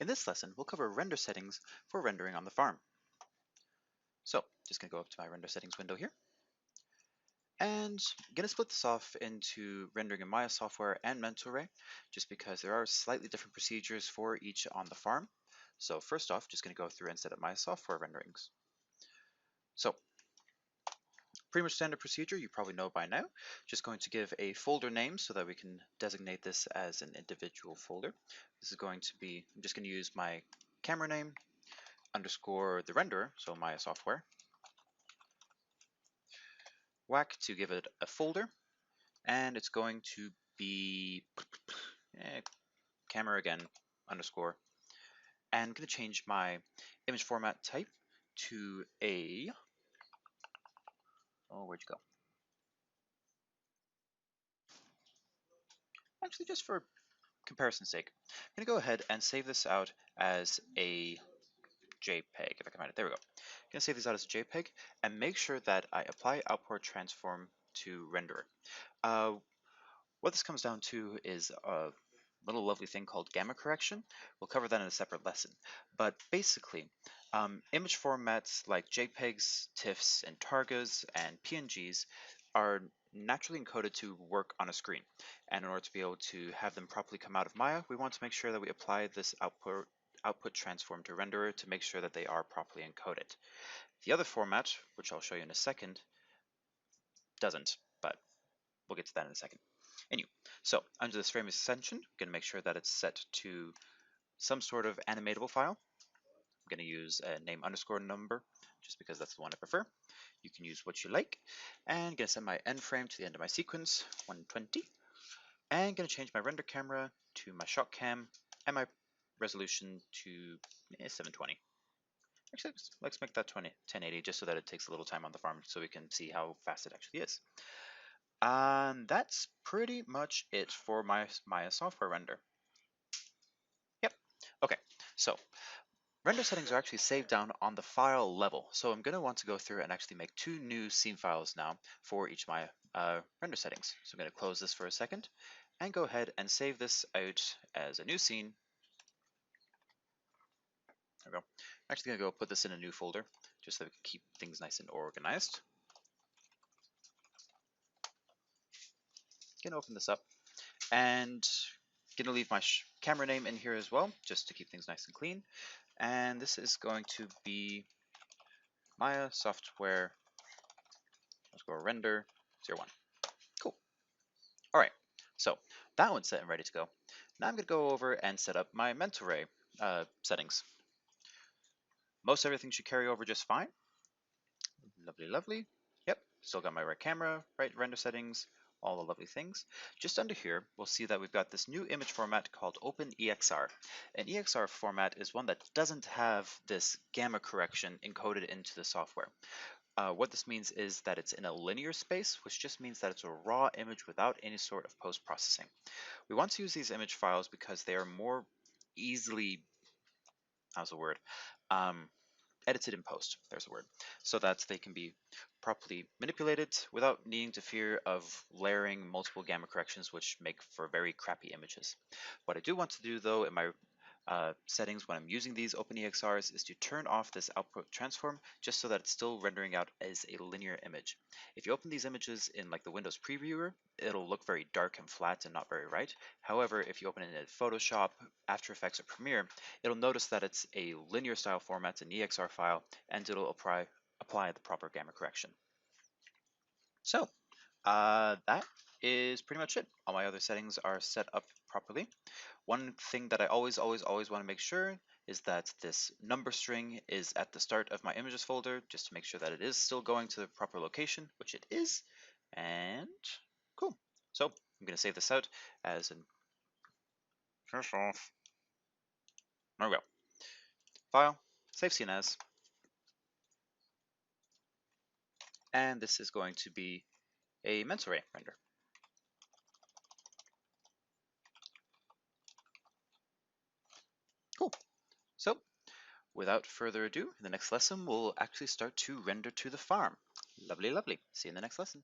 In this lesson, we'll cover render settings for rendering on the farm. So, just going to go up to my render settings window here. And I'm going to split this off into rendering in Maya software and Mental-Ray, just because there are slightly different procedures for each on the farm. So first off, just going to go through and set up Maya software renderings. So, pretty much standard procedure, you probably know by now. Just going to give a folder name so that we can designate this as an individual folder. This is going to be, I'm just going to use my camera name underscore the renderer, so Maya software, whack to give it a folder, and it's going to be camera again underscore, and I'm going to change my image format type to a, oh, where'd you go? Actually, just for comparison's sake, I'm going to go ahead and save this out as a JPEG, if I can find it. There we go. I'm going to save this out as a JPEG and make sure that I apply output transform to renderer. What this comes down to is a little lovely thing called gamma correction. We'll cover that in a separate lesson. But basically, image formats like JPEGs, TIFFs, and Targas, and PNGs are naturally encoded to work on a screen. And in order to be able to have them properly come out of Maya, we want to make sure that we apply this output transform to renderer to make sure that they are properly encoded. The other format, which I'll show you in a second, doesn't, but we'll get to that in a second. Anyway, so under this frame extension, I'm going to make sure that it's set to some sort of animatable file. I'm going to use a name underscore number just because that's the one I prefer. You can use what you like. And I'm going to set my end frame to the end of my sequence, 120. And I'm going to change my render camera to my shot cam and my resolution to 720. Actually, let's make that 1080 just so that it takes a little time on the farm so we can see how fast it actually is. That's pretty much it for my Maya software render. Yep. Okay, so render settings are actually saved down on the file level. So I'm going to want to go through and actually make two new scene files now for each of my render settings. So I'm going to close this for a second and go ahead and save this out as a new scene. There we go. I'm actually going to go put this in a new folder just so we can keep things nice and organized. Going to open this up and going to leave my camera name in here as well just to keep things nice and clean. And this is going to be Maya software render 01. Cool. All right, so that one's set and ready to go. Now I'm going to go over and set up my Mental-Ray settings. Most everything should carry over just fine. Lovely, lovely. Yep, still got my right camera, right render settings, all the lovely things. Just under here, we'll see that we've got this new image format called OpenEXR. An EXR format is one that doesn't have this gamma correction encoded into the software. What this means is that it's in a linear space, which just means that it's a raw image without any sort of post-processing. We want to use these image files because they are more easily, how's the word, edited in post, there's a word, so that they can be properly manipulated without needing to fear of layering multiple gamma corrections, which make for very crappy images. What I do want to do though in my settings when I'm using these OpenEXRs is to turn off this output transform just so that it's still rendering out as a linear image. If you open these images in like the Windows previewer, it'll look very dark and flat and not very right. However, if you open it in Photoshop, After Effects, or Premiere, it'll notice that it's a linear style format, an EXR file, and it'll apply the proper gamma correction. So that is pretty much it. All my other settings are set up properly. One thing that I always want to make sure is that this number string is at the start of my images folder, just to make sure that it is still going to the proper location, which it is. And cool. So I'm going to save this out as an first off. There we go. File, save scene as. And this is going to be a Mental-Ray render. Cool. So without further ado, in the next lesson, we'll actually start to render to the farm. Lovely, lovely. See you in the next lesson.